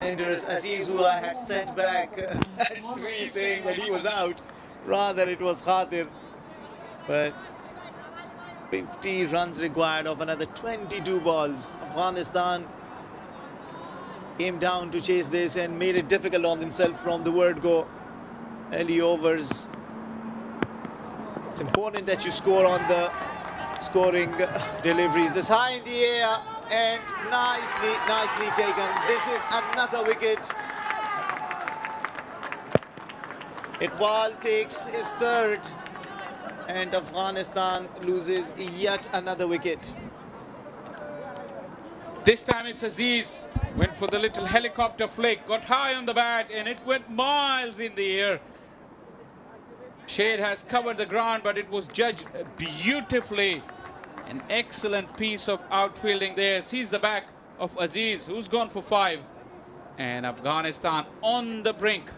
Aziz, who I had sent back at 3 saying that he was out. Rather, it was Khadir. But 50 runs required of another 22 balls. Afghanistan came down to chase this and made it difficult on themselves from the word go. Early overs. It's important that you score on the scoring deliveries. This high in the air and nicely taken. This is another wicket. Iqbal takes his third and Afghanistan loses yet another wicket. This time it's Aziz. Went for the little helicopter flick, got high on the bat and it went miles in the air. Shade has covered the ground, but it was judged beautifully. An excellent piece of outfielding there. Sees the back of Aziz, who's gone for 5. And Afghanistan on the brink.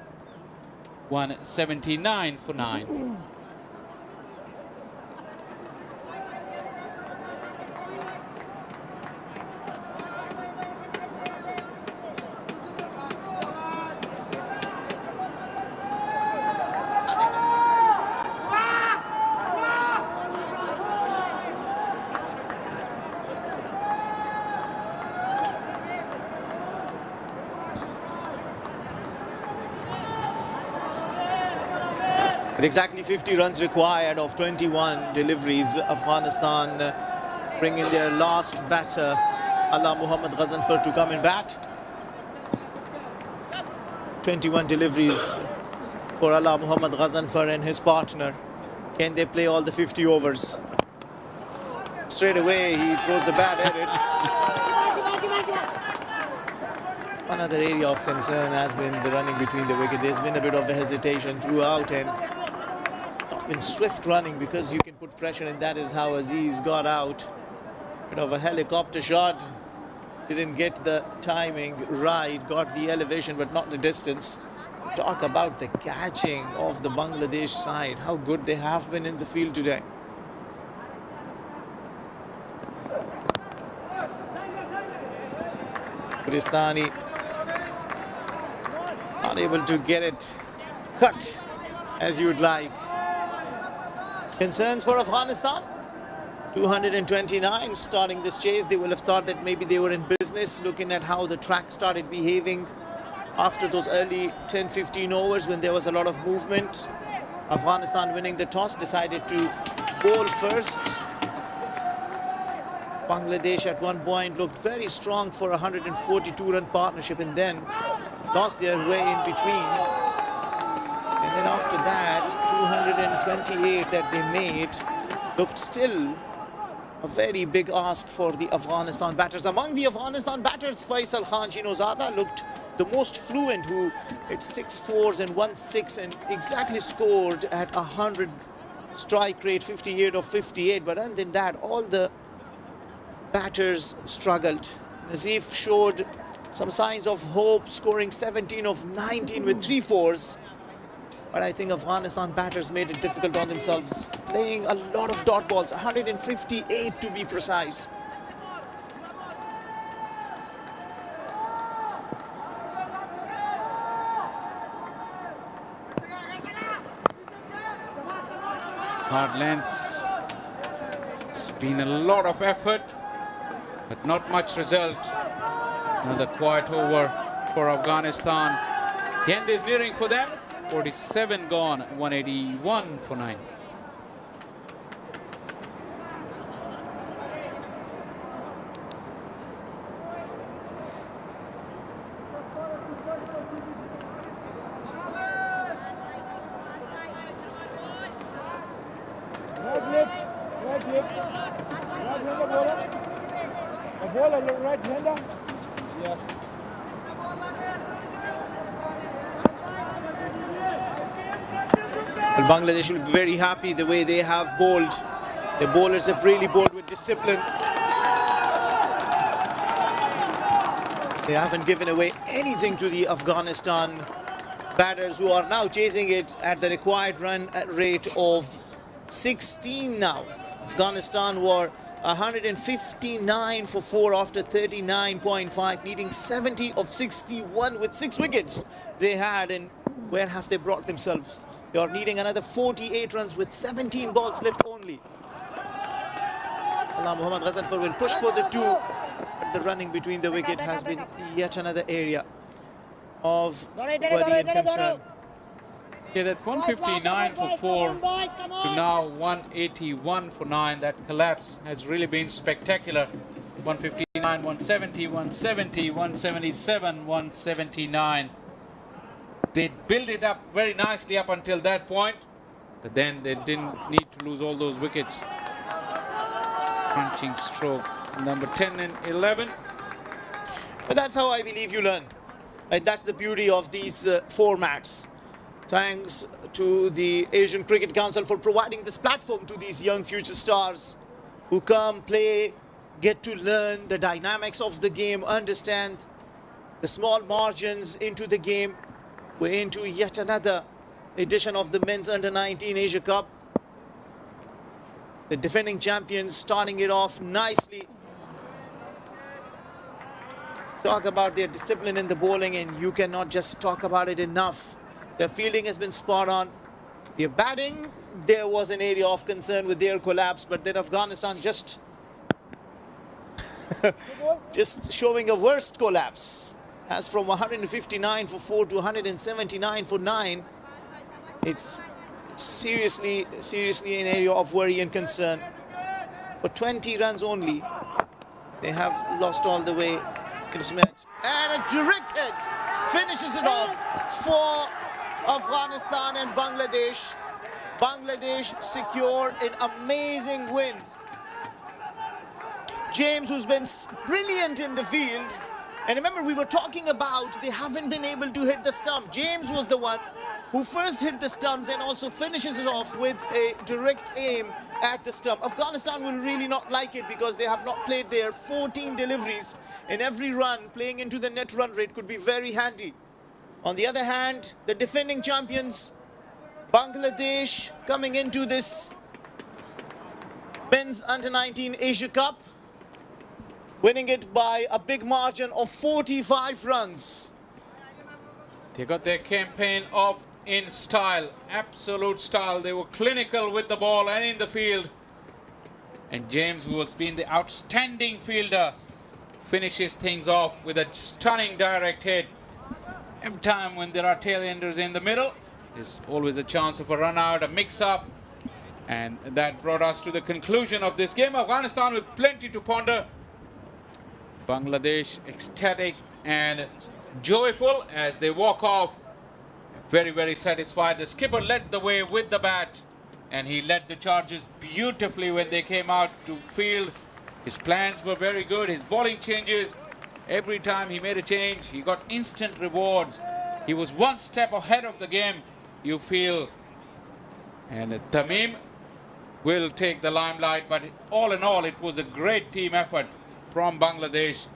179 for 9. With exactly 50 runs required of 21 deliveries, Afghanistan bring in their last batter, Allah Muhammad Ghazanfar, to come and bat. 21 deliveries for Allah Muhammad Ghazanfar and his partner. Can they play all the 50 overs? Straight away, he throws the bat at it. Another area of concern has been the running between the wicket. There's been a bit of a hesitation throughout and in swift running because you can put pressure, and that is how Aziz got out. Bit of a helicopter shot, didn't get the timing right, got the elevation but not the distance. Talk about the catching of the Bangladesh side, how good they have been in the field today. Pakistani not able to get it cut as you would like. Concerns for Afghanistan? 229 starting this chase. They will have thought that maybe they were in business, looking at how the track started behaving after those early 10-15 overs when there was a lot of movement. Afghanistan winning the toss, decided to bowl first. Bangladesh at one point looked very strong for a 142-run partnership and then lost their way in between. And then after that, 228 that they made looked still a very big ask for the Afghanistan batters. Among the Afghanistan batters, Faisal Khan Shinozada looked the most fluent, who hit 6 4s and 1 6 and exactly scored at 100 strike rate, 58 of 58. But other than that, all the batters struggled. Nazif showed some signs of hope, scoring 17 of 19 with 3 4s. But I think Afghanistan batters made it difficult on themselves, playing a lot of dot balls, 158 to be precise. Hard lengths. It's been a lot of effort, but not much result. Another quiet over for Afghanistan. The end is nearing for them. 47 gone, 181 for 9. Well, Bangladesh will be very happy the way they have bowled. The bowlers have really bowled with discipline. They haven't given away anything to the Afghanistan batters, who are now chasing it at the required run rate of 16 now. Afghanistan were 159 for 4 after 39.5, needing 70 of 61 with 6 wickets they had. And where have they brought themselves? They are needing another 48 runs with 17 balls left only. Allah Muhammad Ghazanfar will push for the 2, but the running between the wicket has been yet another area of worry and concern. Yeah, that 159 for 4 to now 181 for 9. That collapse has really been spectacular. 159, 170, 170, 177, 179. They built it up very nicely up until that point, but then they didn't need to lose all those wickets. Crunching stroke number 10 and 11. But that's how I believe you learn. That's the beauty of these formats. Thanks to the Asian Cricket Council for providing this platform to these young future stars who come, play, get to learn the dynamics of the game, understand the small margins into the game. We're into yet another edition of the Men's Under-19 Asia Cup. The defending champions starting it off nicely. Talk about their discipline in the bowling, and you cannot just talk about it enough. Their fielding has been spot on. Their batting, there was an area of concern with their collapse, but then Afghanistan just showing a worst collapse. As from 159 for 4 to 179 for 9, it's seriously an area of worry and concern. For 20 runs only, they have lost all the way in this match. And a direct hit finishes it off for Afghanistan and Bangladesh. Bangladesh secure an amazing win. James, who's been brilliant in the field, and remember we were talking about they haven't been able to hit the stump. James was the one who first hit the stumps and also finishes it off with a direct aim at the stump. Afghanistan will really not like it because they have not played their 14 deliveries in every run. Playing into the net run rate could be very handy. On the other hand, the defending champions, Bangladesh, coming into this Men's Under-19 Asia Cup, winning it by a big margin of 45 runs. They got their campaign off in style, absolute style. They were clinical with the ball and in the field. And James, who has been the outstanding fielder, finishes things off with a stunning direct hit. Every time when there are tail-enders in the middle, there's always a chance of a run-out, a mix-up. And that brought us to the conclusion of this game. Afghanistan with plenty to ponder. Bangladesh ecstatic and joyful as they walk off. Very, very satisfied. The skipper led the way with the bat, and he led the charges beautifully when they came out to field. His plans were very good. His bowling changes, every time he made a change, he got instant rewards. He was one step ahead of the game, you feel. And Tamim will take the limelight, but all in all, it was a great team effort from Bangladesh.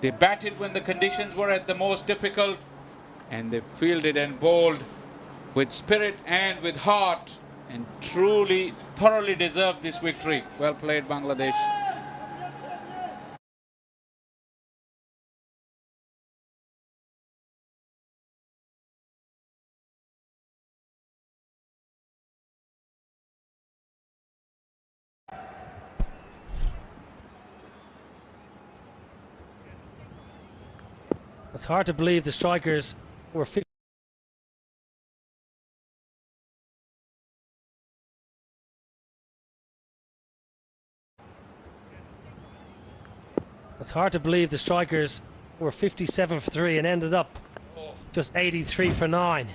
They batted when the conditions were at the most difficult, and they fielded and bowled with spirit and with heart, and truly, thoroughly deserved this victory. Well played, Bangladesh. It's hard to believe the strikers were 50. It's hard to believe the strikers were 57 for 3 and ended up just 83 for 9.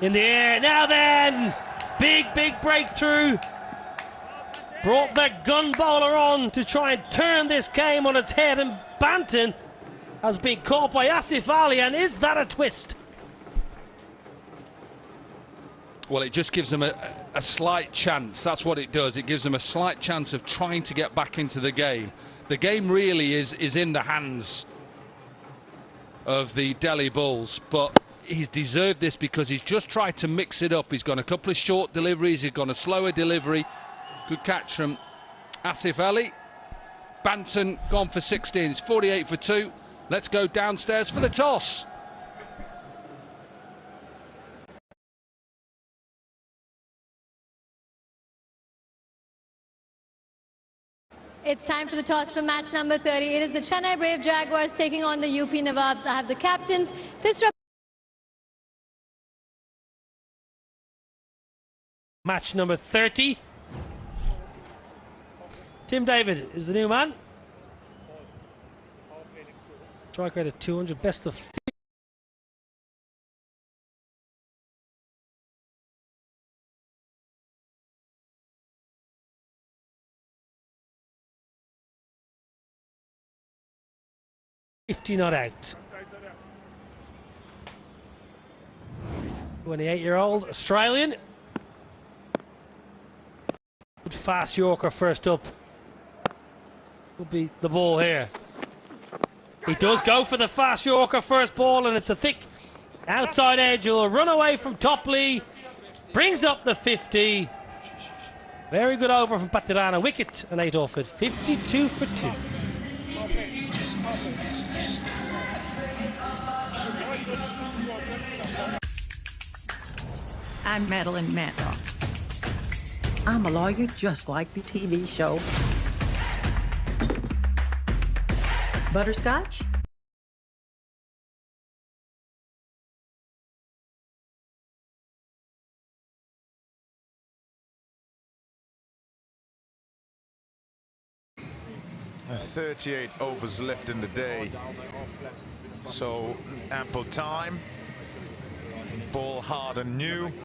In the air, now then! Big breakthrough. Brought the gun bowler on to try and turn this game on its head, and Banton has been caught by Asif Ali, and is that a twist? Well, it just gives them a slight chance. That's what it does. It gives them a slight chance of trying to get back into the game. The game really is in the hands of the Delhi Bulls, but he's deserved this because he's just tried to mix it up. He's gone a couple of short deliveries, he's gone a slower delivery. Good catch from Asif Ali. Banton gone for 16, it's 48 for 2. Let's go downstairs for the toss. It's time for the toss for match number 30. It is the Chennai Brave Jaguars taking on the UP Nawabs. I have the captains. Match number 30. Tim David is the new man. Strike rate at 200, best of 50 not out. 28-year-old Australian. Good fast Yorker first up. Will be the ball here. He does go for the fast Yorker first ball, and it's a thick outside edge. He'll run away from Topley. Brings up the 50. Very good over from Patirana. Wicket and 8 off it. 52 for 2. I'm Madeline Matlock. I'm a lawyer just like the TV show. Butterscotch? Uh, 38 overs left in the day, so ample time. Ball hard and new.